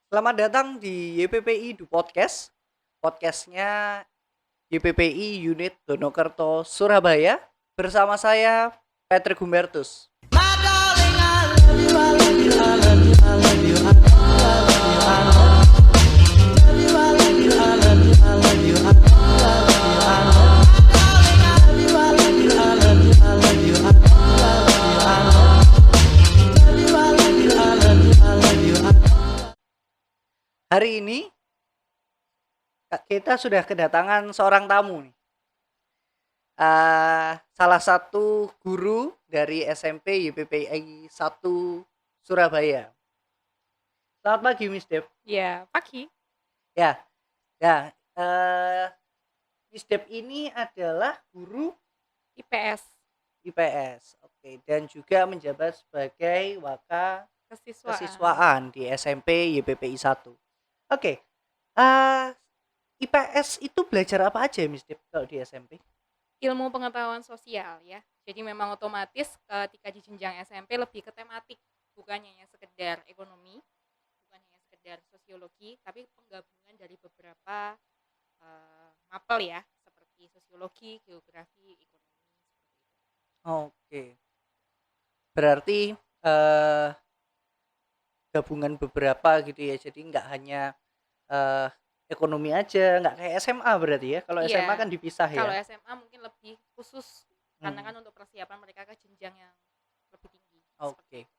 Selamat datang di YPPI Du Podcast. Podcastnya YPPI Unit Donokerto Surabaya. Bersama saya Patrick Humbertus. Hari ini kita sudah kedatangan seorang tamu nih. Salah satu guru dari SMP YPPI 1 Surabaya. Selamat pagi, Miss Dep. Ya, pagi. Ya, ya. Miss Dep ini adalah guru IPS, IPS, oke, dan juga menjabat sebagai waka kesiswaan. kesiswaan di SMP YPPI 1. Oke, uh, IPS itu belajar apa aja, Miss Dep, kalau di SMP? Ilmu pengetahuan sosial ya. Jadi memang otomatis ketika di jenjang SMP lebih ke tematik, bukan hanya sekedar ekonomi, bukan hanya sekedar sosiologi, tapi penggabungan dari beberapa mapel ya, seperti sosiologi, geografi, ekonomi, seperti itu. Oke, berarti gabungan beberapa gitu ya, jadi nggak hanya uh, ekonomi aja, nggak kayak SMA berarti ya. Kalau SMA Iya, kan dipisah kalau ya. SMA mungkin lebih khusus karena kan untuk persiapan mereka ke jenjang yang lebih tinggi. Seperti Oke. itu.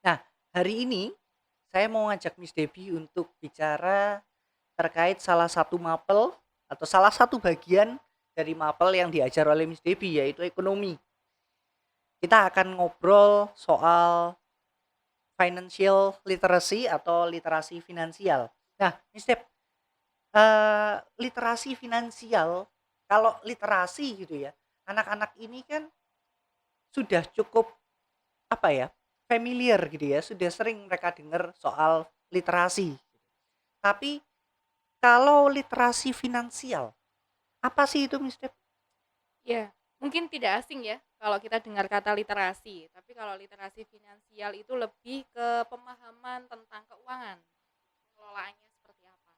Nah, hari ini saya mau ngajak Miss Debbie untuk bicara terkait salah satu mapel atau salah satu bagian dari mapel yang diajar oleh Miss Debbie, yaitu ekonomi. Kita akan ngobrol soal financial literacy atau literasi finansial. Nah, Miss Deb, literasi finansial, kalau literasi gitu ya, anak-anak ini kan sudah cukup apa ya, familiar gitu ya, sudah sering mereka dengar soal literasi. Tapi kalau literasi finansial, apa sih itu, Miss Deb? Ya, mungkin tidak asing ya kalau kita dengar kata literasi, tapi kalau literasi finansial itu lebih ke pemahaman tentang keuangan, pengelolaannya seperti apa.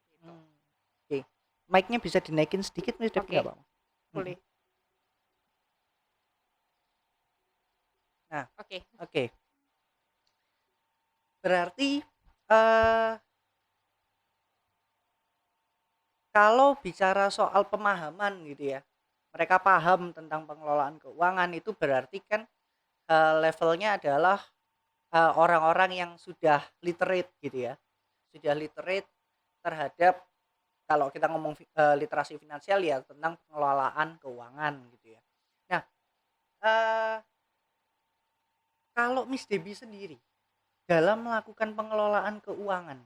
Seperti itu. Oke, mic-nya bisa dinaikin sedikit, Miss Deb, nggak Oke, apa-apa? boleh. Nah, Oke. oke. Berarti eh kalau bicara soal pemahaman gitu ya, mereka paham tentang pengelolaan keuangan itu berarti kan levelnya adalah orang-orang yang sudah literate gitu ya, sudah literate terhadap, kalau kita ngomong literasi finansial ya tentang pengelolaan keuangan gitu ya. Nah, eh, kalau Miss Debbie sendiri dalam melakukan pengelolaan keuangan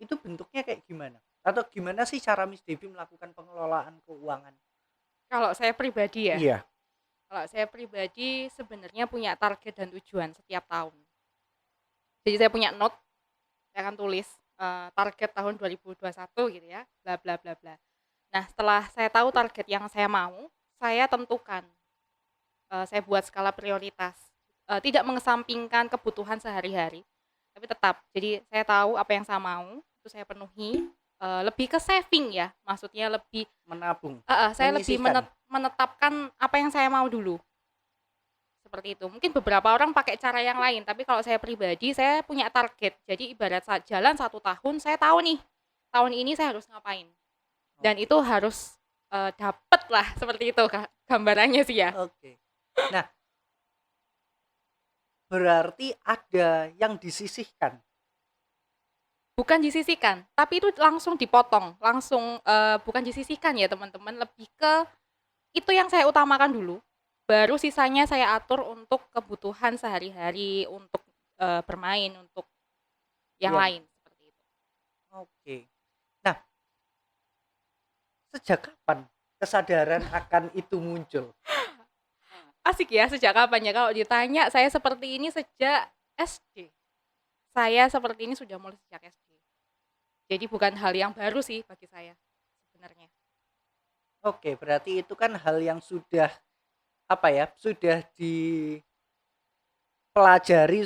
itu bentuknya kayak gimana? Atau gimana sih cara Miss Debbie melakukan pengelolaan keuangan? Kalau saya pribadi ya, Iya. kalau saya pribadi sebenarnya punya target dan tujuan setiap tahun. Jadi saya punya note, saya akan tulis target tahun 2021 gitu ya, bla bla bla bla. Nah, setelah saya tahu target yang saya mau, saya tentukan, saya buat skala prioritas, tidak mengesampingkan kebutuhan sehari-hari, tapi tetap. Jadi saya tahu apa yang saya mau, itu saya penuhi, lebih ke saving ya, maksudnya lebih Menabung, saya lebih menyisihkan. menetapkan apa yang saya mau dulu. Seperti itu. Mungkin beberapa orang pakai cara yang lain, tapi kalau saya pribadi, saya punya target. Jadi ibarat jalan 1 tahun, saya tahu nih, tahun ini saya harus ngapain. Dan Oke. itu harus dapet lah, seperti itu gambarannya sih ya. Oke. Nah, berarti ada yang disisihkan. Bukan disisihkan, tapi itu langsung dipotong, langsung bukan disisihkan ya teman-teman, lebih ke itu yang saya utamakan dulu, baru sisanya saya atur untuk kebutuhan sehari-hari, untuk bermain, untuk yang Iya. lain seperti itu. Oke. Nah, sejak kapan kesadaran akan itu muncul? Asik ya, sejak kapan ya? Kalau ditanya, saya seperti ini sejak SD. Saya seperti ini sudah mulai sejak SD. Jadi bukan hal yang baru sih bagi saya sebenarnya. Oke, berarti itu kan hal yang sudah apa ya? Sudah dipelajari,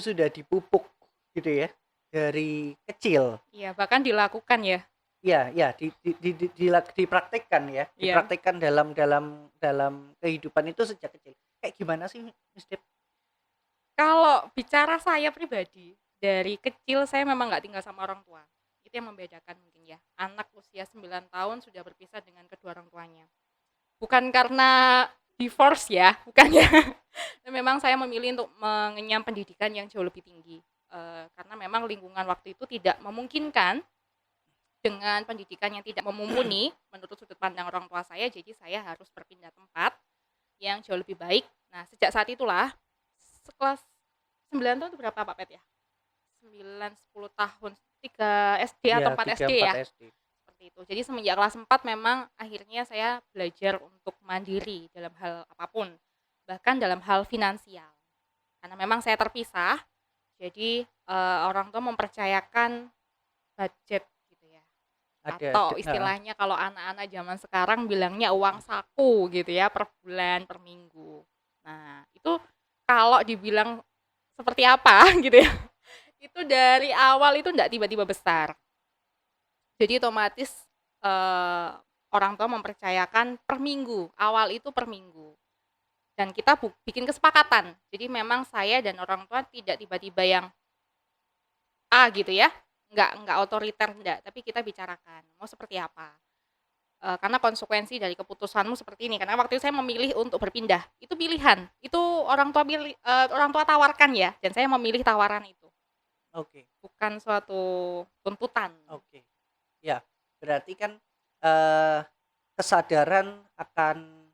sudah dipupuk gitu ya. dari kecil. Iya, bahkan dilakukan ya. Iya, iya, dipraktikkan ya, Iya. dipraktikkan dalam kehidupan itu sejak kecil. Kayak gimana sih, Miss Dep? Kalau bicara saya pribadi, dari kecil saya memang nggak tinggal sama orang tua. Itu yang membedakan mungkin ya. Anak usia 9 tahun sudah berpisah dengan kedua orang tuanya. Bukan karena divorce ya, bukan ya. Memang saya memilih untuk mengenyam pendidikan yang jauh lebih tinggi. Karena memang lingkungan waktu itu tidak memungkinkan dengan pendidikan yang tidak memumpuni menurut sudut pandang orang tua saya, jadi saya harus berpindah tempat yang jauh lebih baik. Nah, sejak saat itulah sekelas 9 tahun itu berapa Pak Pet ya? 9 10 tahun, 3 SD Iya, atau 4 3 SD 4 ya? SD. Seperti itu. Jadi semenjak kelas 4 memang akhirnya saya belajar untuk mandiri dalam hal apapun, bahkan dalam hal finansial. Karena memang saya terpisah, jadi orang tua mempercayakan budget gitu ya. Ada Atau istilahnya kalau anak-anak zaman sekarang bilangnya uang saku gitu ya, per bulan, per minggu. Nah, itu kalau dibilang seperti apa gitu ya, itu dari awal itu enggak tiba-tiba besar. Jadi otomatis orang tua mempercayakan per minggu, awal itu per minggu. Dan kita bikin kesepakatan. Jadi memang saya dan orang tua tidak tiba-tiba yang gitu ya, enggak otoriter enggak, tapi kita bicarakan mau seperti apa. Karena konsekuensi dari keputusanmu seperti ini, karena waktu itu saya memilih untuk berpindah, itu pilihan, itu orang tua tawarkan ya, dan saya memilih tawaran itu, Oke, bukan suatu tuntutan. oke. Ya, berarti kan, eee, kesadaran akan,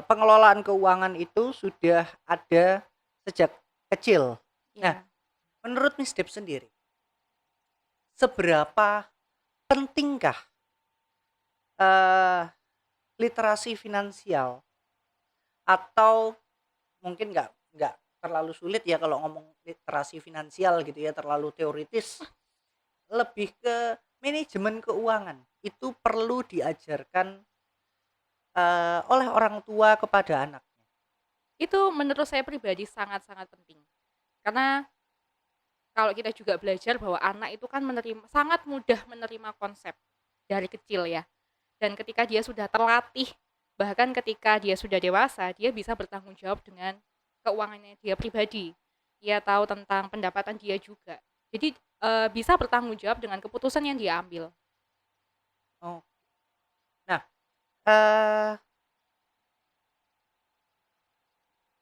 pengelolaan keuangan itu sudah ada sejak kecil. Nah, Iya. menurut Miss Dep sendiri, seberapa pentingkah, eee, literasi finansial atau mungkin nggak terlalu sulit ya kalau ngomong literasi finansial gitu ya, terlalu teoritis, lebih ke manajemen keuangan, itu perlu diajarkan, oleh orang tua kepada anaknya? Itu menurut saya pribadi sangat-sangat penting. Karena kalau kita juga belajar bahwa anak itu kan sangat mudah menerima konsep dari kecil ya. Dan ketika dia sudah terlatih, bahkan ketika dia sudah dewasa, dia bisa bertanggung jawab dengan keuangannya dia pribadi. Dia tahu tentang pendapatan dia juga. Jadi bisa bertanggung jawab dengan keputusan yang dia ambil. Oh, nah, eee,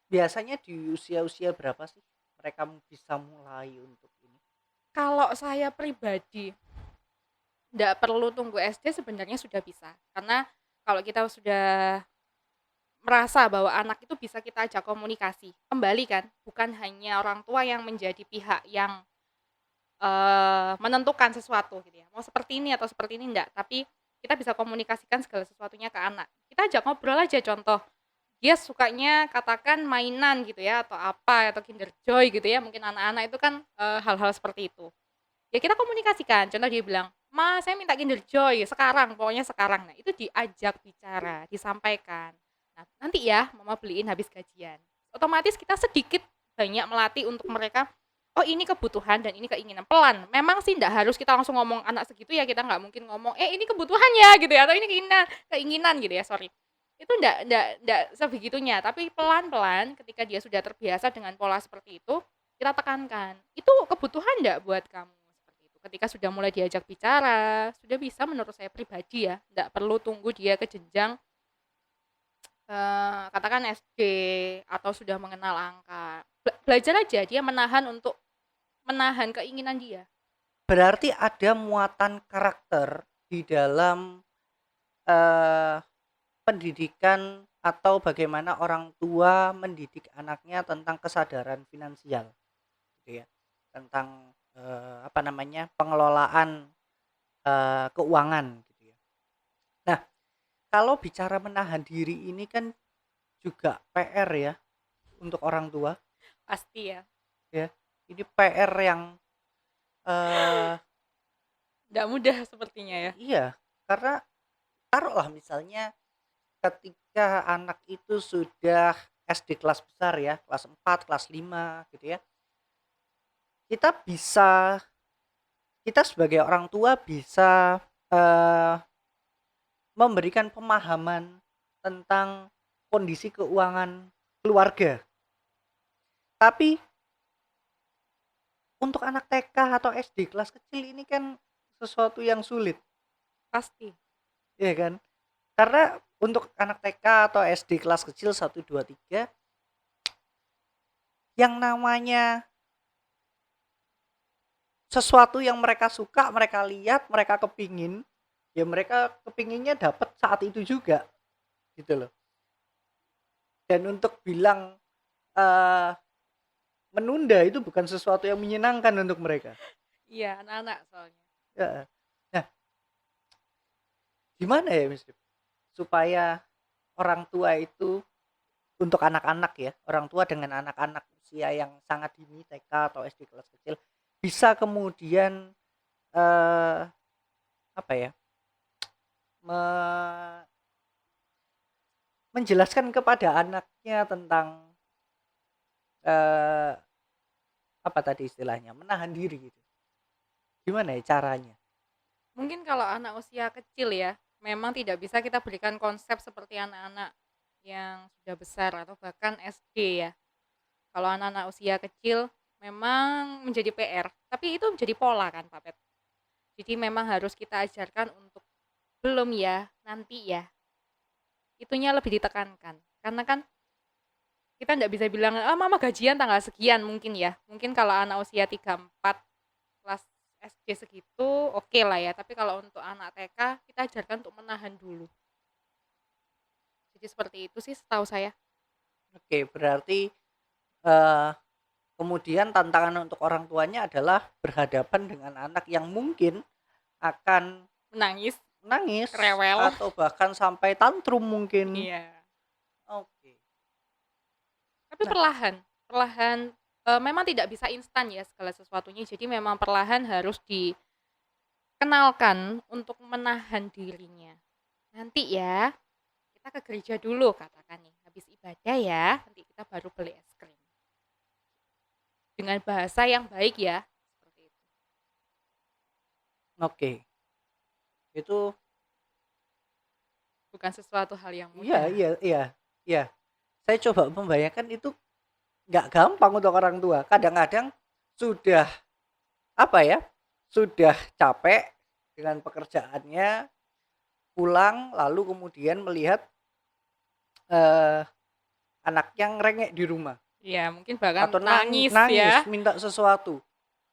biasanya di usia-usia berapa sih mereka bisa mulai untuk ini? Kalau saya pribadi, nggak perlu tunggu SD sebenarnya sudah bisa. Karena kalau kita sudah merasa bahwa anak itu bisa kita ajak komunikasi, kembali kan, bukan hanya orang tua yang menjadi pihak yang menentukan sesuatu gitu ya, mau seperti ini atau seperti ini enggak, tapi kita bisa komunikasikan segala sesuatunya ke anak. Kita ajak ngobrol aja, contoh, dia sukanya katakan mainan gitu ya atau apa, atau Kinder Joy gitu ya, mungkin anak-anak itu kan, hal-hal seperti itu. Ya kita komunikasikan, contoh dia bilang, "Ma, saya minta Kinder Joy sekarang, pokoknya sekarang." Nah, itu diajak bicara, disampaikan. Nah, nanti ya mama beliin habis gajian. Otomatis kita sedikit banyak melatih untuk mereka, oh ini kebutuhan dan ini keinginan. Pelan, memang sih nggak harus kita langsung ngomong anak segitu ya, kita nggak mungkin ngomong, ini kebutuhannya gitu ya, atau ini keinginan keinginan gitu ya, sorry. Itu nggak sebegitunya, tapi pelan-pelan ketika dia sudah terbiasa dengan pola seperti itu, kita tekankan, "Itu kebutuhan nggak buat kamu?" Seperti itu. Ketika sudah mulai diajak bicara, sudah bisa menurut saya pribadi ya, nggak perlu tunggu dia ke jenjang, katakan SD atau sudah mengenal angka. Belajar aja dia menahan keinginan dia. Berarti ada muatan karakter di dalam, eee, pendidikan atau bagaimana orang tua mendidik anaknya tentang kesadaran finansial gitu ya, tentang, apa namanya, pengelolaan, keuangan gitu ya. Nah, kalau bicara menahan diri ini kan juga PR ya untuk orang tua Pasti ya, ya. Ini PR yang, eee, nggak mudah sepertinya ya. iya, karena taruhlah misalnya ketika anak itu sudah SD kelas besar ya, kelas 4 kelas 5 gitu ya. kita bisa kita sebagai orang tua bisa, eee, memberikan pemahaman tentang kondisi keuangan keluarga. Tapi untuk anak TK atau SD kelas kecil ini kan sesuatu yang sulit, Pasti. ya kan? Karena untuk anak TK atau SD kelas kecil 1, 2, 3, yang namanya sesuatu yang mereka suka, mereka lihat, mereka kepingin, ya mereka kepinginnya dapat saat itu juga, gitu loh. Dan untuk bilang, eee, menunda itu bukan sesuatu yang menyenangkan untuk mereka. Iya, anak-anak soalnya. Heeh. Nah, gimana ya Mas, supaya orang tua itu untuk anak-anak ya, orang tua dengan anak-anak usia yang sangat dini TK atau SD kelas kecil bisa kemudian, eee, apa ya, me menjelaskan kepada anaknya tentang, eee, apa tadi istilahnya, menahan diri gitu. Gimana ya caranya? Mungkin kalau anak usia kecil ya, memang tidak bisa kita berikan konsep seperti anak-anak yang sudah besar atau bahkan SD ya. Kalau anak-anak usia kecil memang menjadi PR, tapi itu menjadi pola kan Pak Pet. Jadi memang harus kita ajarkan untuk belum ya, nanti ya. Itunya lebih ditekankan. Karena kan kita nggak bisa bilang, ah mama gajian tanggal sekian mungkin ya. Mungkin kalau anak usia 3 4 kelas SD segitu oke lah ya. Tapi kalau untuk anak TK kita ajarkan untuk menahan dulu. Jadi seperti itu sih setahu saya. Oke, berarti, eee, kemudian tantangan untuk orang tuanya adalah berhadapan dengan anak yang mungkin akan Menangis, menangis rewel. atau bahkan sampai tantrum mungkin. Iya. Oke. Tapi Nah, perlahan, perlahan memang tidak bisa instan ya segala sesuatunya. Jadi memang perlahan harus dikenalkan untuk menahan dirinya. Nanti ya, kita ke gereja dulu katakan nih. Habis ibadah ya, nanti kita baru beli es krim. Dengan bahasa yang baik ya. Seperti itu. oke. Itu Bukan sesuatu hal yang iya mudah. iya iya iya. Saya coba membayangkan itu nggak gampang untuk orang tua. Kadang-kadang sudah, apa ya, sudah capek dengan pekerjaannya, pulang lalu kemudian melihat, eee, anaknya ngerengek di rumah Ya, mungkin bahkan atau nangis nangis ya. minta sesuatu.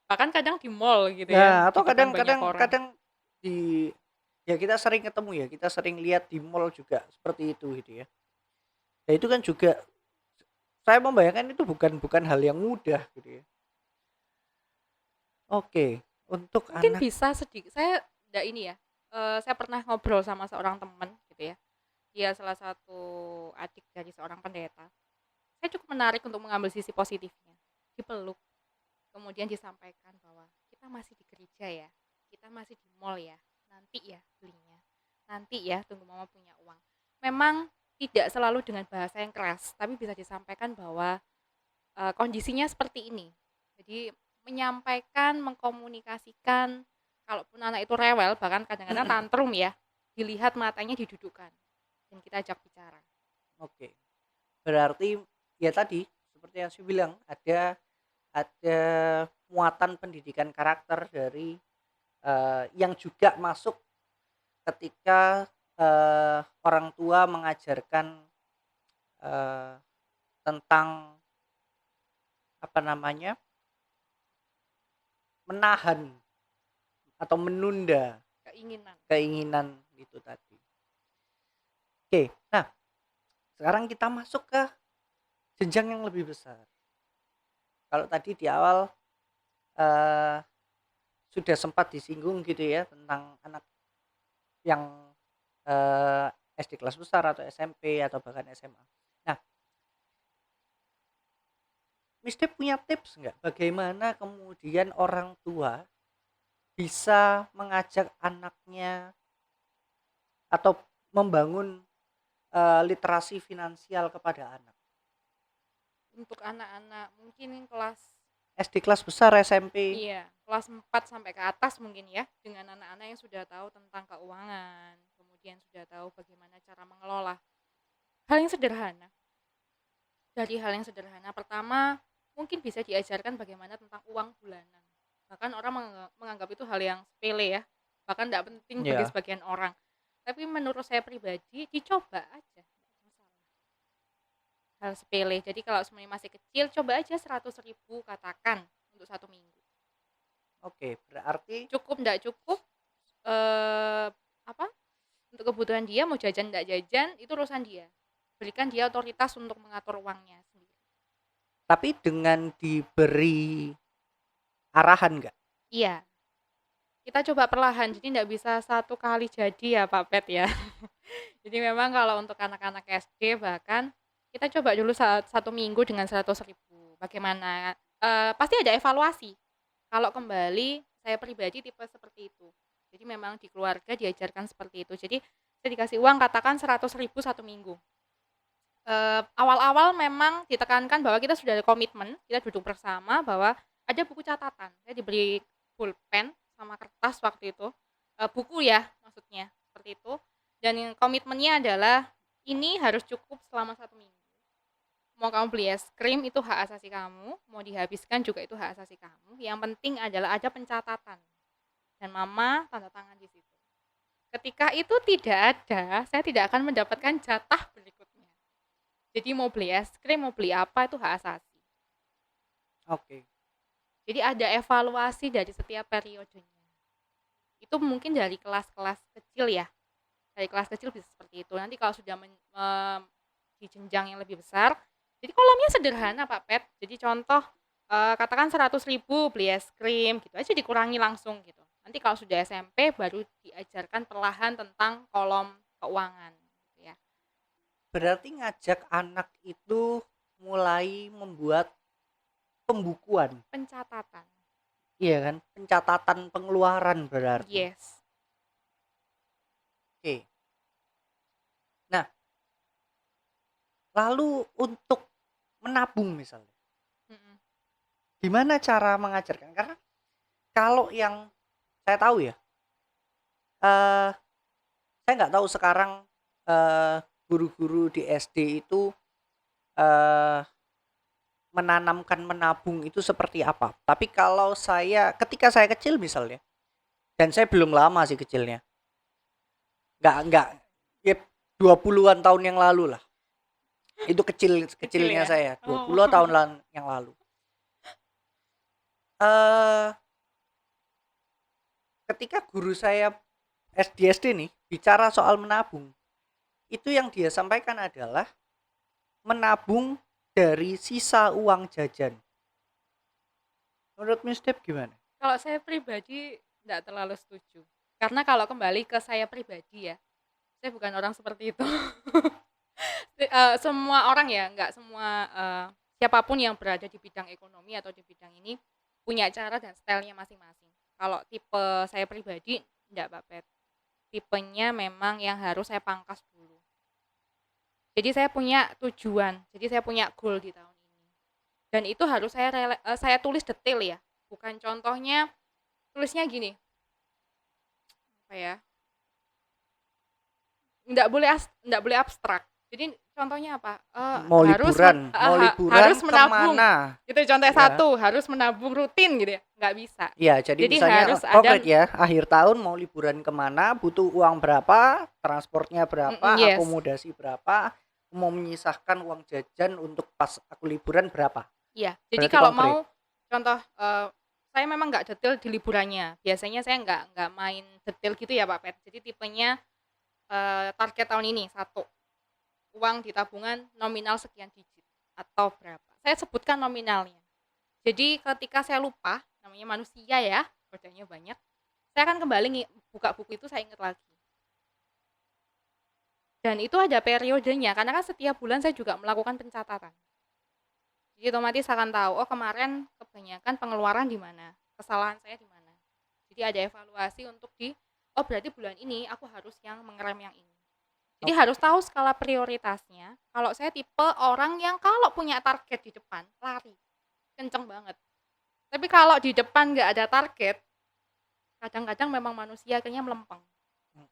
Bahkan kadang di mall gitu ya, Nah, di atau depan banyak kadang-kadang orang. kadang di ya kita sering ketemu ya, kita sering lihat di mall juga seperti itu gitu ya. Nah, itu kan juga saya membayangkan itu bukan bukan hal yang mudah gitu ya. Oke, untuk Mungkin anak bisa sedikit saya enggak ini ya, saya pernah ngobrol sama seorang teman gitu ya. Dia salah satu adik dari seorang pendeta. Saya cukup menarik untuk mengambil sisi positifnya. Dipeluk, kemudian disampaikan bahwa kita masih di gereja ya, kita masih di mall ya, nanti ya belinya, nanti ya tunggu mama punya uang. Memang tidak selalu dengan bahasa yang keras, tapi bisa disampaikan bahwa kondisinya seperti ini. Jadi menyampaikan, mengkomunikasikan, kalaupun anak itu rewel, bahkan kadang-kadang tantrum ya, dilihat matanya didudukkan dan kita ajak bicara. oke, berarti ya tadi seperti yang saya bilang ada muatan pendidikan karakter dari, yang juga masuk ketika, orang tua mengajarkan, eee, tentang apa namanya, menahan atau menunda Keinginan. keinginan itu tadi. Oke, nah sekarang kita masuk ke jenjang yang lebih besar. Kalau tadi di awal, eee, sudah sempat disinggung gitu ya tentang anak yang, eee, SD kelas besar atau SMP atau bahkan SMA. Nah, Miss Dep punya tips nggak bagaimana kemudian orang tua bisa mengajak anaknya atau membangun, literasi finansial kepada anak? Untuk anak-anak mungkin kelas SD kelas besar, SMP. Iya, kelas 4 sampai ke atas mungkin ya, dengan anak-anak yang sudah tahu tentang keuangan, kemudian sudah tahu bagaimana cara mengelola. Hal yang sederhana, dari hal yang sederhana, pertama mungkin bisa diajarkan bagaimana tentang uang bulanan. Bahkan orang menganggap itu hal yang sepele ya, bahkan tidak penting bagi Ya, sebagian orang. Tapi menurut saya pribadi, dicoba aja, nggak masalah. Hal sepele. Jadi kalau semuanya masih kecil, coba aja 100.000 katakan untuk 1 minggu. oke. Berarti Cukup nggak cukup, eh, apa untuk kebutuhan dia, mau jajan nggak jajan itu urusan dia. Berikan dia otoritas untuk mengatur uangnya sendiri. tapi dengan diberi arahan nggak? Iya, kita coba perlahan, jadi nggak bisa satu kali jadi ya Pak Pet ya. Jadi memang kalau untuk anak-anak SD bahkan kita coba dulu 1 minggu dengan 100.000. Bagaimana? Pasti ada evaluasi. Kalau kembali, saya pribadi tipe seperti itu. Jadi memang di keluarga diajarkan seperti itu. Jadi saya dikasih uang katakan 100.000 1 minggu. Awal-awal memang ditekankan bahwa kita sudah ada komitmen, kita duduk bersama bahwa ada buku catatan. Saya diberi pulpen sama kertas waktu itu, buku ya maksudnya, seperti itu. Dan yang komitmennya adalah ini harus cukup selama 1 minggu. Mau kamu beli es krim itu hak asasi kamu, mau dihabiskan juga itu hak asasi kamu. Yang penting adalah ada pencatatan. Dan mama tanda tangan di situ. Ketika itu tidak ada, saya tidak akan mendapatkan jatah berikutnya. Jadi mau beli es krim, mau beli apa itu hak asasi. Oke. Jadi ada evaluasi dari setiap periodenya. Itu mungkin dari kelas-kelas kecil ya. Dari kelas kecil bisa seperti itu. Nanti kalau sudah di jenjang yang lebih besar, jadi kolomnya sederhana Pak Pet. Jadi contoh katakan 100.000 beli es krim gitu aja dikurangi langsung gitu. Nanti kalau sudah SMP baru diajarkan perlahan tentang kolom keuangan gitu ya. Berarti ngajak anak itu mulai membuat pembukuan. Pencatatan. Iya kan? Pencatatan pengeluaran berarti. Yes. Oke. Nah, lalu untuk menabung misalnya, Mm-mm. gimana cara mengajarkan? Karena kalau yang saya tahu ya, eh saya nggak tahu sekarang guru-guru di SD itu eh menanamkan menabung itu seperti apa. Tapi kalau ketika saya kecil misalnya, dan saya belum lama sih kecilnya, nggak ya 20-an tahun yang lalu lah. Itu Kecil kecilnya ya. saya, Oh. 20 tahun yang lalu. Eh ketika guru saya SD nih bicara soal menabung, itu yang dia sampaikan adalah menabung dari sisa uang jajan. Menurut Miss Deb gimana? Kalau saya pribadi tidak terlalu setuju. Karena kalau kembali ke saya pribadi ya, saya bukan orang seperti itu. Semua orang ya, nggak semua siapapun yang berada di bidang ekonomi atau di bidang ini punya cara dan stylenya masing-masing. Kalau tipe saya pribadi, enggak Pak Pet. Tipenya memang yang harus saya pangkas dulu. Jadi saya punya tujuan, jadi saya punya goal di tahun ini. Dan itu harus saya tulis detail ya. Bukan contohnya tulisnya gini, apa ya? Nggak boleh abstrak. Jadi contohnya apa? Mau liburan Harus menabung. kemana? Itu contoh Ya, satu, harus menabung rutin gitu ya. Nggak bisa. ya. Jadi Jadi misalnya harus ada. konkret ya, akhir tahun mau liburan kemana, butuh uang berapa, transportnya berapa, Yes. akomodasi berapa, mau menyisahkan uang jajan untuk pas aku liburan berapa. Iya. Jadi Berarti kalau konkret. mau contoh, saya memang nggak detail di liburannya. Biasanya saya nggak main detail gitu ya Pak Pet. Jadi tipenya target tahun ini satu, uang di tabungan nominal sekian digit atau berapa. Saya sebutkan nominalnya. Jadi ketika saya lupa, namanya manusia ya, godanya banyak, saya akan kembali buka buku itu, saya ingat lagi. Dan itu ada periodenya, karena kan setiap bulan saya juga melakukan pencatatan. Jadi otomatis akan tahu, oh kemarin kebanyakan pengeluaran di mana, kesalahan saya di mana. Jadi ada evaluasi untuk oh berarti bulan ini aku harus yang mengerem yang ini. Jadi harus tahu skala prioritasnya. Kalau saya tipe orang yang kalau punya target di depan, lari. Kenceng banget. Tapi kalau di depan nggak ada target, kadang-kadang memang manusia akhirnya melempem. Hmm.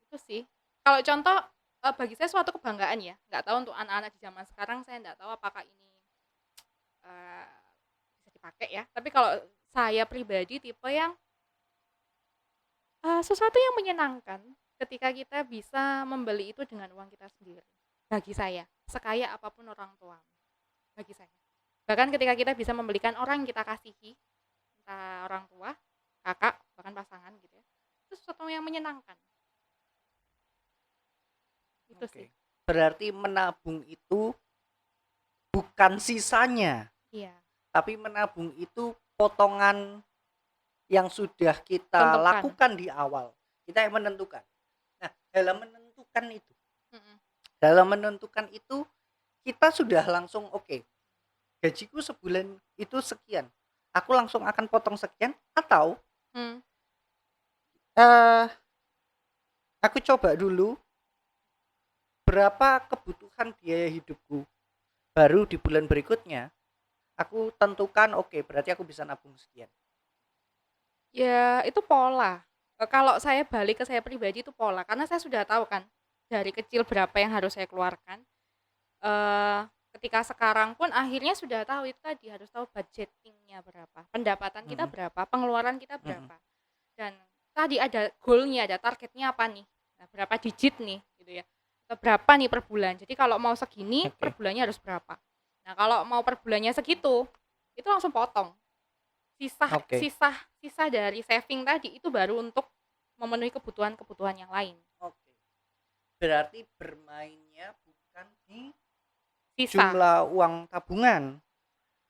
Itu sih. Kalau contoh, bagi saya suatu kebanggaan ya. Nggak tahu untuk anak-anak di zaman sekarang, saya nggak tahu apakah ini eh, bisa dipakai ya. Tapi kalau saya pribadi tipe yang sesuatu yang menyenangkan ketika kita bisa membeli itu dengan uang kita sendiri. Bagi saya, sekaya apapun orang tua, bagi saya. Bahkan ketika kita bisa membelikan orang yang kita kasihi, entah orang tua, kakak, bahkan pasangan gitu ya. Itu sesuatu yang menyenangkan. Itu sih. Oke. Berarti menabung itu bukan sisanya, Iya, tapi menabung itu potongan yang sudah kita tentukan. lakukan di awal. Kita yang menentukan. Nah, Mm-mm. dalam menentukan itu kita sudah langsung oke, gajiku sebulan itu sekian. Aku langsung akan potong sekian atau Hmm. eh aku coba dulu berapa kebutuhan biaya hidupku. Baru di bulan berikutnya aku tentukan oke, berarti aku bisa nabung sekian. Ya, itu pola. Kalau saya balik ke saya pribadi itu pola, karena saya sudah tahu kan dari kecil berapa yang harus saya keluarkan. Eh, Ketika sekarang pun akhirnya sudah tahu itu tadi harus tahu budgetingnya berapa, pendapatan kita Mm-mm. berapa, pengeluaran kita Mm-mm. berapa, dan tadi ada goalnya, ada targetnya apa nih, nah, berapa digit nih, gitu ya, atau berapa nih per bulan. Jadi kalau mau segini per Oke. bulannya harus berapa. Nah kalau mau per bulannya segitu, itu langsung potong. Sisa Oke. sisa sisa dari saving tadi itu baru untuk memenuhi kebutuhan-kebutuhan yang lain. Oke. Berarti bermainnya bukan di Sisa. jumlah uang tabungan,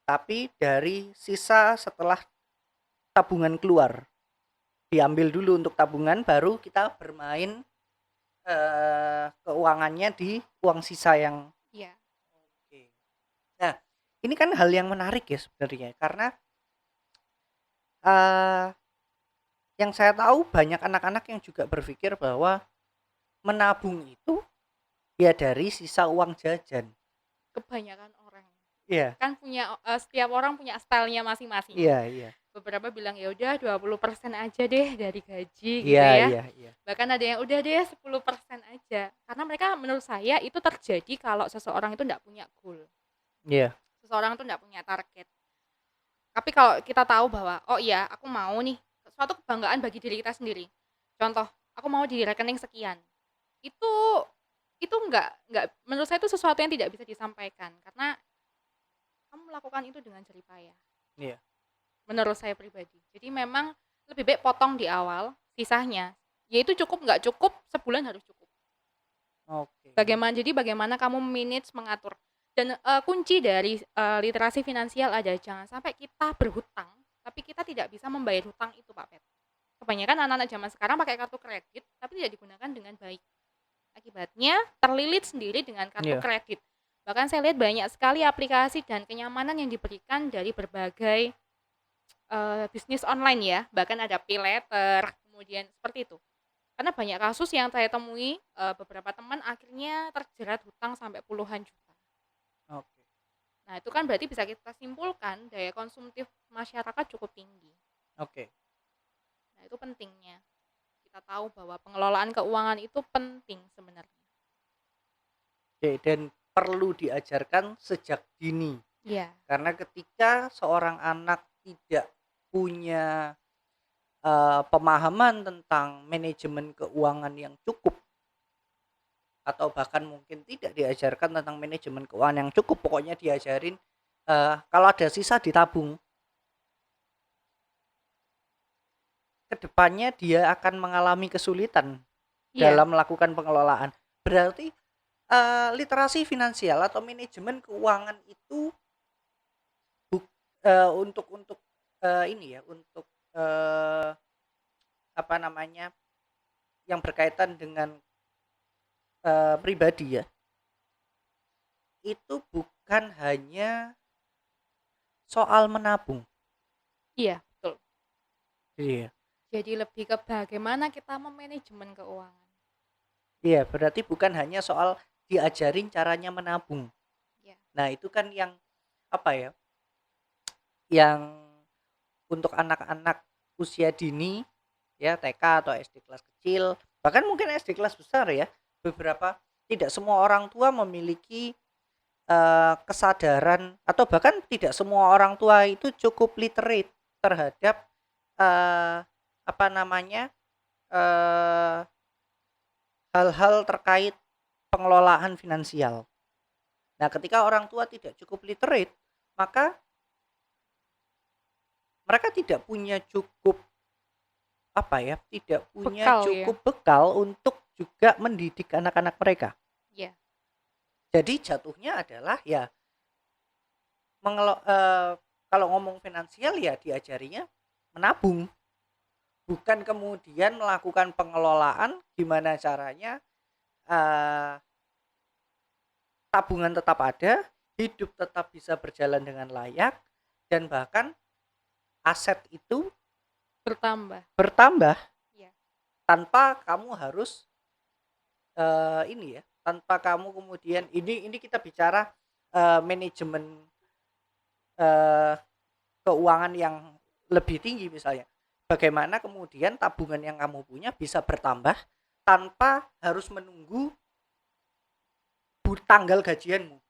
tapi dari sisa setelah tabungan keluar. Diambil dulu untuk tabungan, baru kita bermain keuangannya di uang sisa yang Iya. oke. Nah, ini kan hal yang menarik ya sebenarnya, karena eh, yang saya tahu banyak anak-anak yang juga berpikir bahwa menabung itu ya dari sisa uang jajan. Kebanyakan orang Iya, kan punya, setiap orang punya stylenya masing-masing. iya, iya. Beberapa bilang ya udah 20% aja deh dari gaji gitu Iya, ya. iya, iya. Bahkan ada yang udah deh 10% aja. Karena mereka menurut saya itu terjadi kalau seseorang itu enggak punya goal. Iya. Seseorang itu enggak punya target. Tapi kalau kita tahu bahwa oh iya, aku mau nih suatu kebanggaan bagi diri kita sendiri. Contoh, aku mau di rekening sekian. Itu enggak menurut saya itu sesuatu yang tidak bisa disampaikan karena kamu melakukan itu dengan jerih payah. Iya. Menurut saya pribadi. Jadi memang lebih baik potong di awal, sisanya. Yaitu cukup nggak cukup, sebulan harus cukup. Oke. Bagaimana kamu manage, mengatur. Dan kunci dari literasi finansial ada jangan sampai kita berhutang, tapi kita tidak bisa membayar hutang itu, Pak Pet. Kebanyakan anak-anak zaman sekarang pakai kartu kredit, tapi tidak digunakan dengan baik. Akibatnya terlilit sendiri dengan kartu Iya. kredit. Bahkan saya lihat banyak sekali aplikasi dan kenyamanan yang diberikan dari berbagai bisnis online ya, bahkan ada pay later, kemudian seperti itu. Karena banyak kasus yang saya temui, beberapa teman akhirnya terjerat hutang sampai puluhan juta. Oke. Nah, itu kan berarti bisa kita simpulkan daya konsumtif masyarakat cukup tinggi. Oke. Nah, itu pentingnya. Kita tahu bahwa pengelolaan keuangan itu penting sebenarnya. Oke, dan perlu diajarkan sejak dini. Iya. Karena ketika seorang anak tidak punya pemahaman tentang manajemen keuangan yang cukup, atau bahkan mungkin tidak diajarkan tentang manajemen keuangan yang cukup, pokoknya diajarin kalau ada sisa ditabung, kedepannya dia akan mengalami kesulitan Iya. dalam melakukan pengelolaan. Berarti literasi finansial atau manajemen keuangan itu untuk ini ya, untuk apa namanya, yang berkaitan dengan pribadi ya, itu bukan hanya soal menabung. Iya, betul. Iya. Jadi lebih ke bagaimana kita memanajemen keuangan. Iya, berarti bukan hanya soal diajarin caranya menabung. Iya. Nah, itu kan yang apa ya? yang untuk anak-anak usia dini ya, TK atau SD kelas kecil, bahkan mungkin SD kelas besar ya. Tidak semua orang tua memiliki kesadaran, atau bahkan tidak semua orang tua itu cukup literate terhadap eh, apa namanya eh, hal-hal terkait pengelolaan finansial. Nah, ketika orang tua tidak cukup literate, maka mereka tidak punya cukup tidak punya Bekal ya. cukup bekal untuk juga mendidik anak-anak mereka. Iya. Jadi jatuhnya adalah ya kalau ngomong finansial ya diajarinya menabung, bukan kemudian melakukan pengelolaan gimana caranya tabungan tetap ada, hidup tetap bisa berjalan dengan layak, dan bahkan aset itu bertambah Iya. tanpa kamu harus tanpa kamu kemudian ini kita bicara manajemen keuangan yang lebih tinggi misalnya. Bagaimana kemudian tabungan yang kamu punya bisa bertambah tanpa harus menunggu tanggal gajianmu.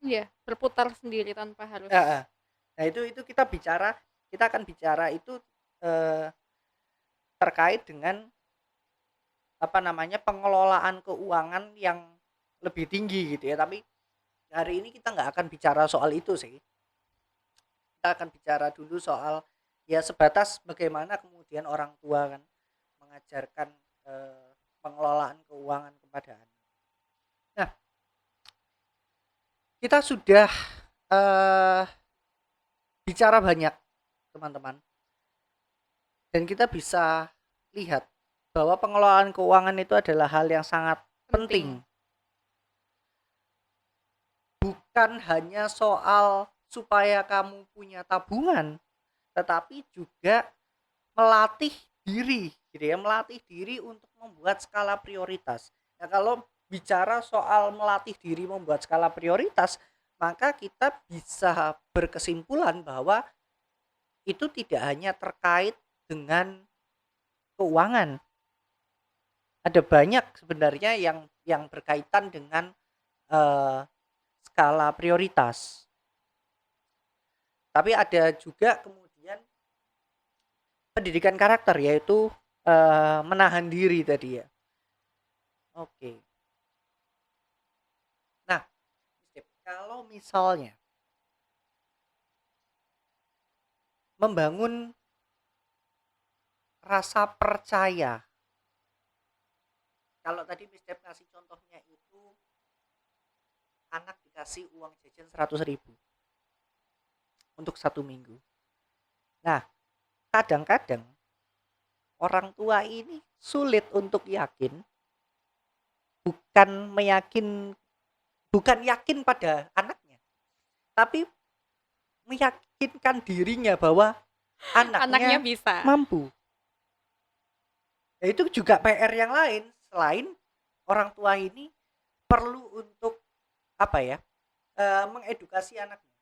Iya, berputar sendiri tanpa harus. Nah, itu kita akan bicara itu terkait dengan pengelolaan keuangan yang lebih tinggi gitu ya. Tapi hari ini kita nggak akan bicara soal itu sih. Kita akan bicara dulu soal ya sebatas bagaimana kemudian orang tua kan mengajarkan pengelolaan keuangan kepada anak. Nah, kita sudah bicara banyak teman-teman, dan kita bisa lihat bahwa pengelolaan keuangan itu adalah hal yang sangat penting. Bukan hanya soal supaya kamu punya tabungan, tetapi juga melatih diri gitu ya, melatih diri untuk membuat skala prioritas. Nah, kalau bicara soal melatih diri membuat skala prioritas, maka kita bisa berkesimpulan bahwa itu tidak hanya terkait dengan keuangan. Ada banyak sebenarnya yang berkaitan dengan skala prioritas. Tapi ada juga kemudian pendidikan karakter, yaitu menahan diri tadi ya. Oke. Nah, kalau misalnya membangun rasa percaya, kalau tadi Mister kasih contohnya itu anak dikasih uang jajan 100.000 untuk 1 minggu. Nah, kadang-kadang orang tua ini sulit untuk yakin, bukan yakin pada anaknya, tapi meyakinkan dirinya bahwa anaknya bisa mampu. Nah, itu juga PR yang lain, selain orang tua ini perlu untuk mengedukasi anaknya.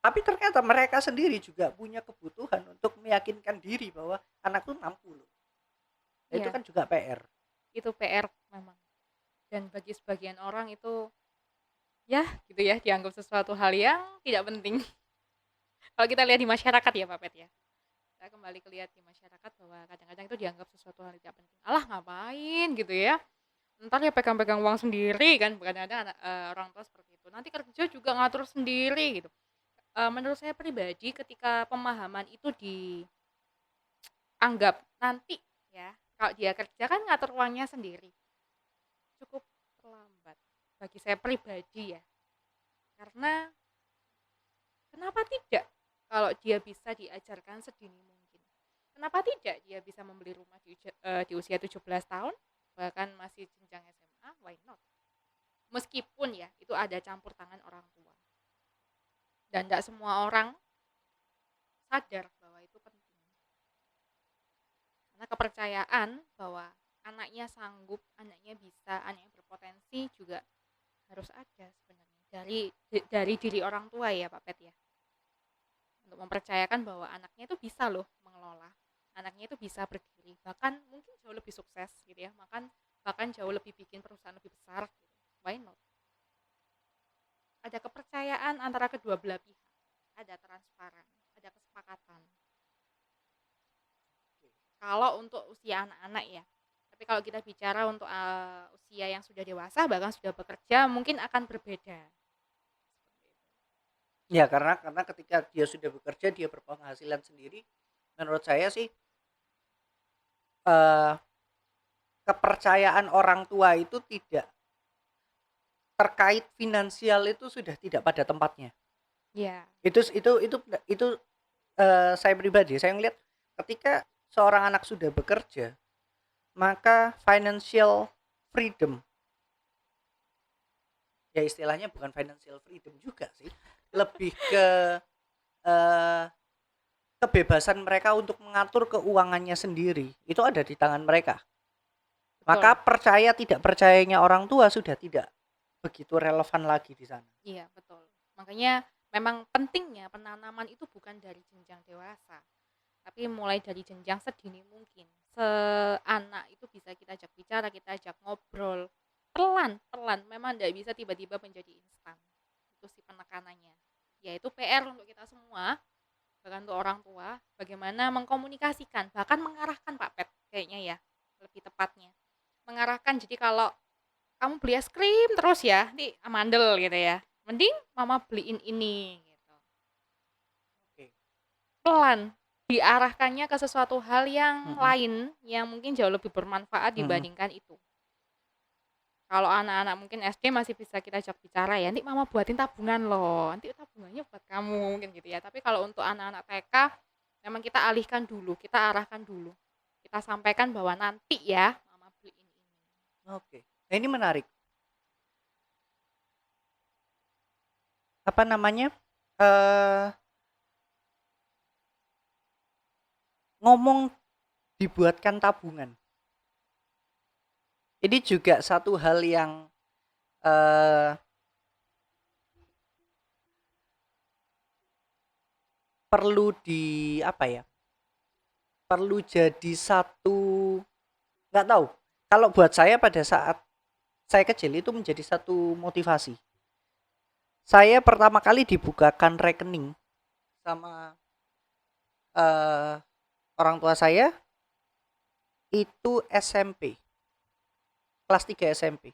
Tapi ternyata mereka sendiri juga punya kebutuhan untuk meyakinkan diri bahwa anak tuh mampu loh. Nah, itu kan juga PR. Itu PR memang. Dan bagi sebagian orang itu ya gitu ya, dianggap sesuatu hal yang tidak penting. Kalau kita lihat di masyarakat ya Pak Pet ya. Kita kembali lihat di masyarakat bahwa kadang-kadang itu dianggap sesuatu hal yang tidak penting. Alah ngapain gitu ya. Ntar ya pegang-pegang uang sendiri kan, bukan ada orang tua seperti itu. Nanti kerja juga ngatur sendiri gitu. Menurut saya pribadi ketika pemahaman itu dianggap nanti ya, kalau dia kerja kan ngatur uangnya sendiri, cukup terlambat bagi saya pribadi ya. Karena kenapa tidak kalau dia bisa diajarkan sedini mungkin? Kenapa tidak dia bisa membeli rumah di usia 17 tahun, bahkan masih jenjang SMA, why not? Meskipun ya itu ada campur tangan orang tua. Dan tidak semua orang sadar bahwa itu penting. Karena kepercayaan bahwa anaknya sanggup, anaknya bisa, anaknya berpotensi juga harus ada sebenarnya dari diri orang tua ya Pak Pet ya. untuk mempercayakan bahwa anaknya itu bisa loh mengelola, anaknya itu bisa berdiri, bahkan mungkin jauh lebih sukses gitu ya, bahkan jauh lebih bikin perusahaan lebih besar gitu. Why not? Ada kepercayaan antara kedua belah pihak, ada transparan, ada kesepakatan. Kalau untuk usia anak-anak ya. Tapi kalau kita bicara untuk usia yang sudah dewasa, bahkan sudah bekerja, mungkin akan berbeda. Ya karena ketika dia sudah bekerja, dia berpenghasilan sendiri, menurut saya sih eh, kepercayaan orang tua itu tidak terkait finansial itu sudah tidak pada tempatnya. Ya, Itu saya pribadi, saya ngelihat ketika seorang anak sudah bekerja, maka financial freedom, ya istilahnya bukan financial freedom juga sih, lebih ke eh, kebebasan mereka untuk mengatur keuangannya sendiri itu ada di tangan mereka. Maka betul. percaya tidak percayanya orang tua sudah tidak begitu relevan lagi di sana. Iya, betul. Makanya memang pentingnya penanaman itu bukan dari jenjang dewasa, tapi mulai dari jenjang sedini mungkin. Seanak itu bisa kita ajak bicara, kita ajak ngobrol. Pelan-pelan, memang tidak bisa tiba-tiba menjadi instan. Itu sih penekanannya. Yaitu PR untuk kita semua, bahkan untuk orang tua, bagaimana mengkomunikasikan, bahkan mengarahkan Pak Pet, kayaknya ya, lebih tepatnya. Mengarahkan, jadi kalau kamu beli es krim terus ya, nanti amandel gitu ya. Mending mama beliin ini gitu. Oke. Pelan diarahkannya ke sesuatu hal yang Mm-mm. lain yang mungkin jauh lebih bermanfaat Mm-mm. dibandingkan itu. Kalau anak-anak mungkin SD masih bisa kita ajak bicara ya, nanti mama buatin tabungan loh, nanti tabungannya buat kamu mungkin gitu ya. Tapi kalau untuk anak-anak TK memang kita alihkan dulu, kita arahkan dulu. Kita sampaikan bahwa nanti ya mama beliin ini. Oke. Nah, ini menarik. Apa namanya? Ngomong dibuatkan tabungan. Ini juga satu hal yang perlu perlu jadi satu, nggak tahu. Kalau buat saya pada saat saya kecil itu menjadi satu motivasi. Saya pertama kali dibukakan rekening sama orang tua saya itu SMP, kelas 3 SMP.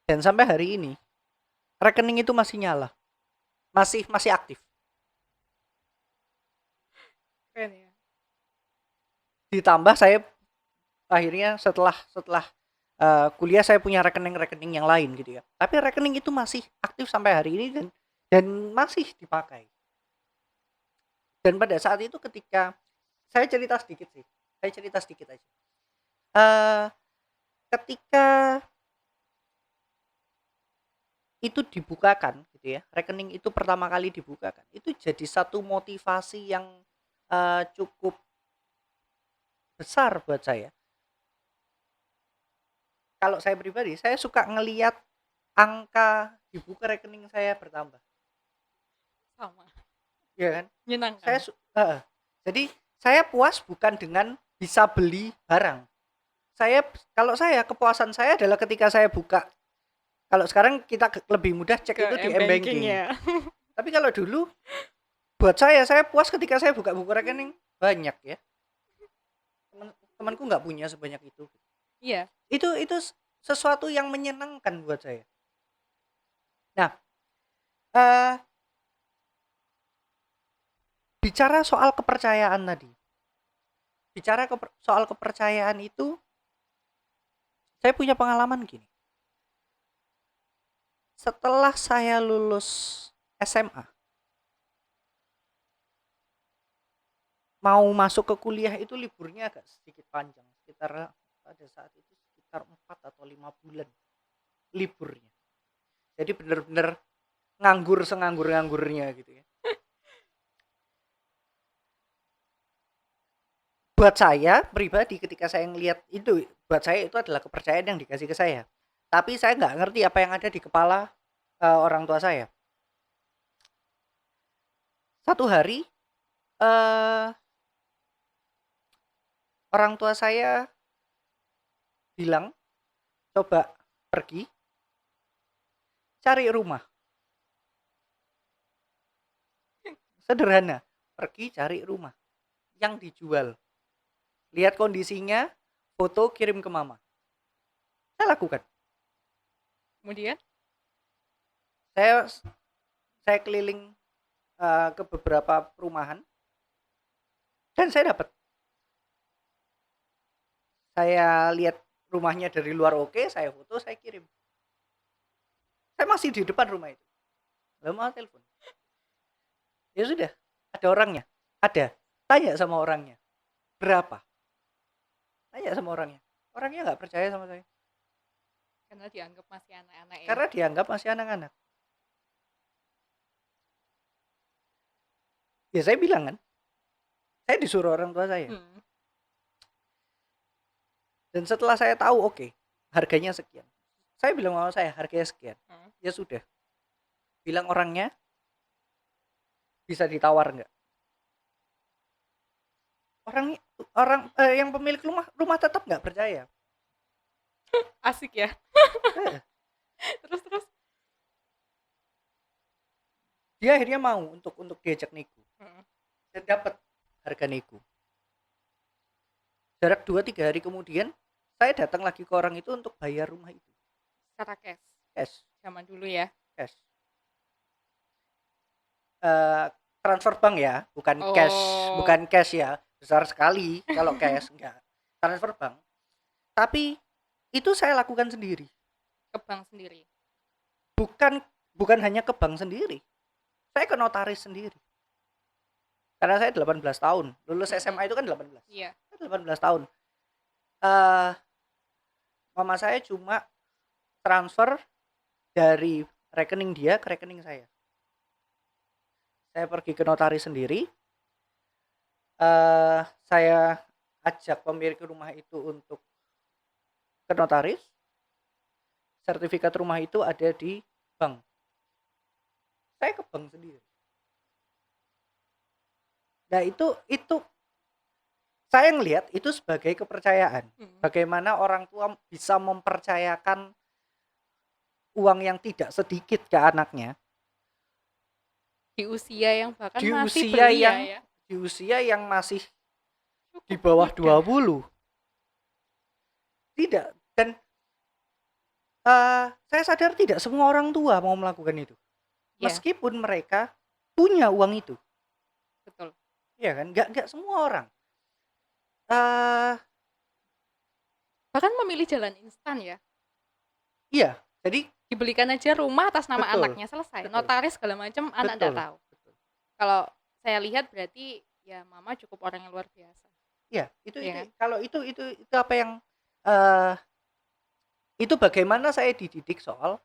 Dan sampai hari ini rekening itu masih nyala, masih aktif. Keren ya. Ditambah saya akhirnya setelah kuliah saya punya rekening-rekening yang lain gitu ya. Tapi rekening itu masih aktif sampai hari ini dan masih dipakai. Dan pada saat itu ketika saya cerita sedikit aja. Ketika itu dibukakan gitu ya, rekening itu pertama kali dibukakan, itu jadi satu motivasi yang cukup besar buat saya. Kalau saya pribadi, saya suka ngelihat angka dibuka rekening saya bertambah. Sama. Ya kan? Menyenangkan. Jadi saya puas bukan dengan bisa beli barang. Kalau saya kepuasan saya adalah ketika saya buka. Kalau sekarang kita lebih mudah cek Ke itu di M-Banking M-Banking. ya. Tapi kalau dulu buat saya puas ketika saya buka buku rekening banyak ya. Temanku nggak punya sebanyak itu. Iya. Itu sesuatu yang menyenangkan buat saya. Nah, bicara soal kepercayaan tadi. Soal kepercayaan itu, saya punya pengalaman gini. Setelah saya lulus SMA, mau masuk ke kuliah itu liburnya agak sedikit panjang, sekitar pada saat itu sekitar 4 atau 5 bulan liburnya. Jadi benar-benar nganggur senganggur-nganggurnya gitu ya. Buat saya pribadi ketika saya ngelihat itu, buat saya itu adalah kepercayaan yang dikasih ke saya. Tapi saya nggak ngerti apa yang ada di kepala orang tua saya. Satu hari eh orang tua saya bilang, coba pergi cari rumah. Sederhana, pergi cari rumah yang dijual. Lihat kondisinya, foto kirim ke mama. Saya lakukan. Kemudian? Saya saya keliling ke beberapa perumahan dan saya dapat. Saya lihat rumahnya dari luar oke, saya foto, saya kirim. Saya masih di depan rumah itu. Lalu mau telepon. Ya sudah, ada orangnya. Ada. Tanya sama orangnya. Berapa? Tanya sama orangnya. Orangnya nggak percaya sama saya. Karena dianggap masih anak-anak ya. Karena dianggap masih anak-anak. Ya saya bilang kan. Saya disuruh orang tua saya. Dan setelah saya tahu, oke, harganya sekian. Saya bilang sama saya, harganya sekian. Ya sudah. Bilang orangnya, bisa ditawar nggak? Yang pemilik rumah tetap nggak percaya. Asik ya. Terus Dia akhirnya mau untuk diajak nego. Dan dapat harga nego. Jarak 2-3 hari kemudian saya datang lagi ke orang itu untuk bayar rumah itu. Secara cash. Cash. Zaman dulu ya. Cash. Transfer bank ya, bukan cash ya. Besar sekali kalau cash, enggak. Transfer bank. Tapi itu saya lakukan sendiri. Ke bank sendiri. Bukan hanya ke bank sendiri. Saya ke notaris sendiri. Karena saya 18 tahun. Lulus SMA itu kan 18. Iya. 18 tahun. Mama saya cuma transfer dari rekening dia ke rekening saya. Saya pergi ke notaris sendiri. Saya ajak pemilik rumah itu untuk ke notaris. Sertifikat rumah itu ada di bank. Saya ke bank sendiri. Nah itu saya ngelihat itu sebagai kepercayaan. Bagaimana orang tua bisa mempercayakan uang yang tidak sedikit ke anaknya. Di usia yang bahkan masih belia ya. Di usia yang masih di bawah 20. Tidak. Dan saya sadar tidak semua orang tua mau melakukan itu. Meskipun mereka punya uang itu. Betul. Iya kan? Enggak semua orang. Bahkan memilih jalan instan ya. Iya. Jadi dibelikan aja rumah atas nama anaknya, selesai. Betul. Notaris segala macam anak enggak tahu. Betul. Kalau saya lihat berarti ya mama cukup orang yang luar biasa. Iya, itu kan? Kalau itu apa yang itu bagaimana saya dididik soal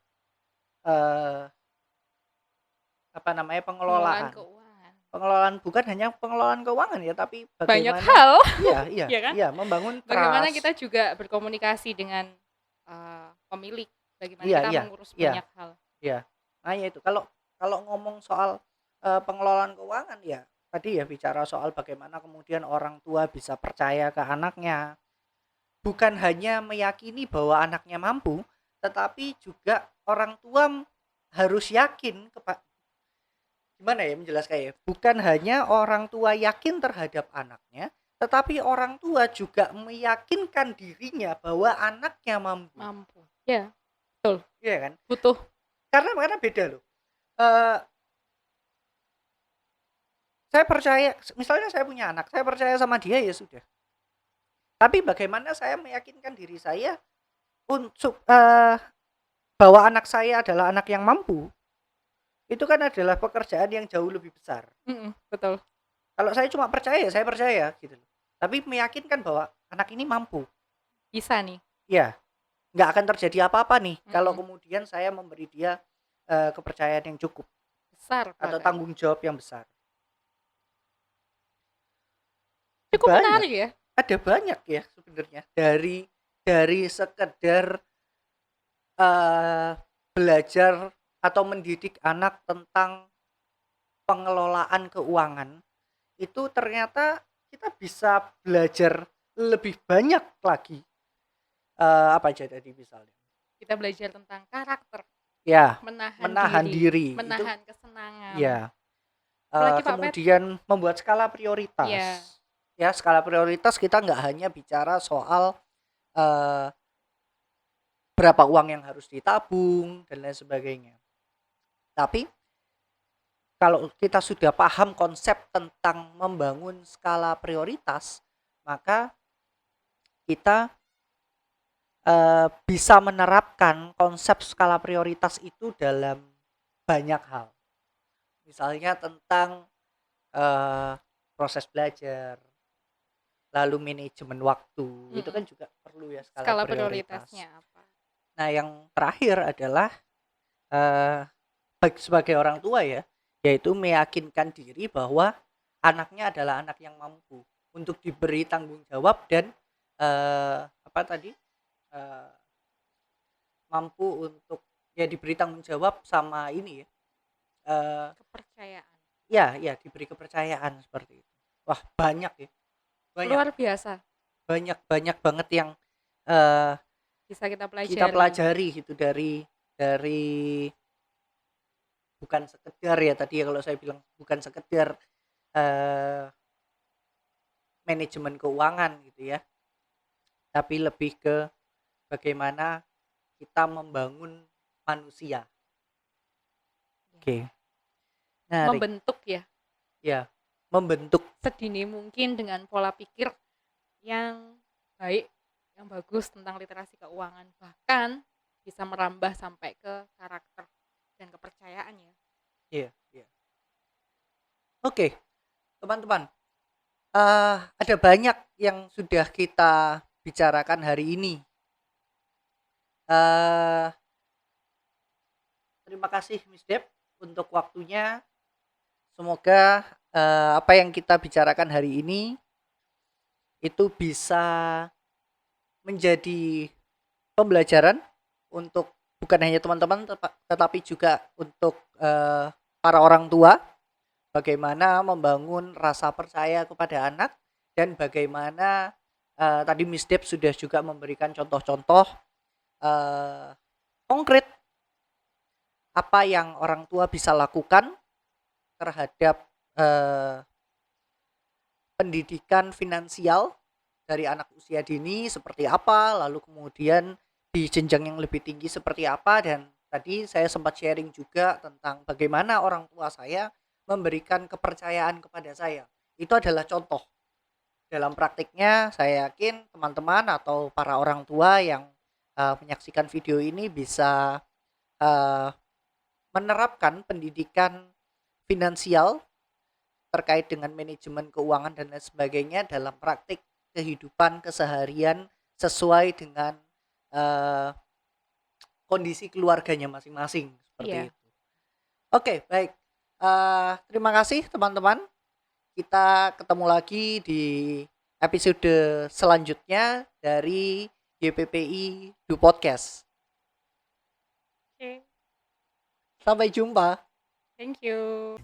pengelolaan keuangan. Pengelolaan bukan hanya pengelolaan keuangan ya, tapi bagaimana banyak hal. Iya, ya kan? Iya, membangun trust. Bagaimana kita juga berkomunikasi dengan pemilik, bagaimana kita mengurus banyak hal. Iya. Nah, ya itu. Kalau ngomong soal pengelolaan keuangan ya, tadi ya bicara soal bagaimana kemudian orang tua bisa percaya ke anaknya. Bukan hanya meyakini bahwa anaknya mampu, tetapi juga orang tua harus yakin gimana ya menjelaskan ya? Bukan hanya orang tua yakin terhadap anaknya, tetapi orang tua juga meyakinkan dirinya bahwa anaknya mampu. Ya, betul. Iya kan? Butuh. Karena beda loh. Saya percaya, misalnya saya punya anak, saya percaya sama dia ya sudah. Tapi bagaimana saya meyakinkan diri saya untuk bahwa anak saya adalah anak yang mampu? Itu kan adalah pekerjaan yang jauh lebih besar. Betul. Kalau saya cuma percaya, saya percaya gitu. Tapi meyakinkan bahwa anak ini mampu. Bisa nih. Ya, nggak akan terjadi apa-apa nih kalau kemudian saya memberi dia kepercayaan yang cukup. Besar. Atau tanggung jawab yang besar. Cukup menarik ya. Ada banyak ya sebenarnya dari sekedar belajar atau mendidik anak tentang pengelolaan keuangan itu ternyata kita bisa belajar lebih banyak lagi. Apa aja tadi misalnya? Kita belajar tentang karakter, Ya, menahan menahan diri, diri itu menahan kesenangan. ya. Apalagi Pak Pet, Kemudian membuat skala ya prioritas. Ya, skala prioritas kita nggak hanya bicara soal eh, berapa uang yang harus ditabung dan lain sebagainya. Tapi kalau kita sudah paham konsep tentang membangun skala prioritas, maka kita bisa menerapkan konsep skala prioritas itu dalam banyak hal. Misalnya tentang proses belajar, lalu manajemen waktu, itu kan juga perlu ya skala skala prioritas. prioritasnya apa? Nah, yang terakhir adalah sebagai orang tua ya, yaitu meyakinkan diri bahwa anaknya adalah anak yang mampu untuk diberi tanggung jawab dan apa tadi mampu untuk ya diberi tanggung jawab sama ini ya, Kepercayaan. ya diberi kepercayaan seperti itu. Wah, banyak ya, Luar biasa banyak banget yang bisa kita kita pelajari. pelajari gitu dari bukan sekedar ya tadi ya, kalau saya bilang bukan sekedar manajemen keuangan gitu ya, tapi lebih ke bagaimana kita membangun manusia. Oke. Nah, Membentuk ya ya, membentuk sedini mungkin dengan pola pikir yang baik, yang bagus tentang literasi keuangan, bahkan bisa merambah sampai ke karakter dan kepercayaan ya. Iya. Oke, teman-teman, ada banyak yang sudah kita bicarakan hari ini. Terima kasih Miss Deb untuk waktunya. Semoga apa yang kita bicarakan hari ini itu bisa menjadi pembelajaran untuk bukan hanya teman-teman tetapi juga untuk para orang tua, bagaimana membangun rasa percaya kepada anak, dan bagaimana tadi Miss Deb sudah juga memberikan contoh-contoh konkret apa yang orang tua bisa lakukan terhadap pendidikan finansial dari anak usia dini seperti apa, lalu kemudian di jenjang yang lebih tinggi seperti apa. Dan tadi saya sempat sharing juga tentang bagaimana orang tua saya memberikan kepercayaan kepada saya. Itu adalah contoh. Dalam praktiknya saya yakin teman-teman atau para orang tua yang menyaksikan video ini bisa menerapkan pendidikan finansial terkait dengan manajemen keuangan dan lain sebagainya dalam praktik kehidupan keseharian sesuai dengan kondisi keluarganya masing-masing seperti itu. Oke, baik. Terima kasih teman-teman. Kita ketemu lagi di episode selanjutnya dari YPPI Do Podcast. Oke. Sampai jumpa. Thank you.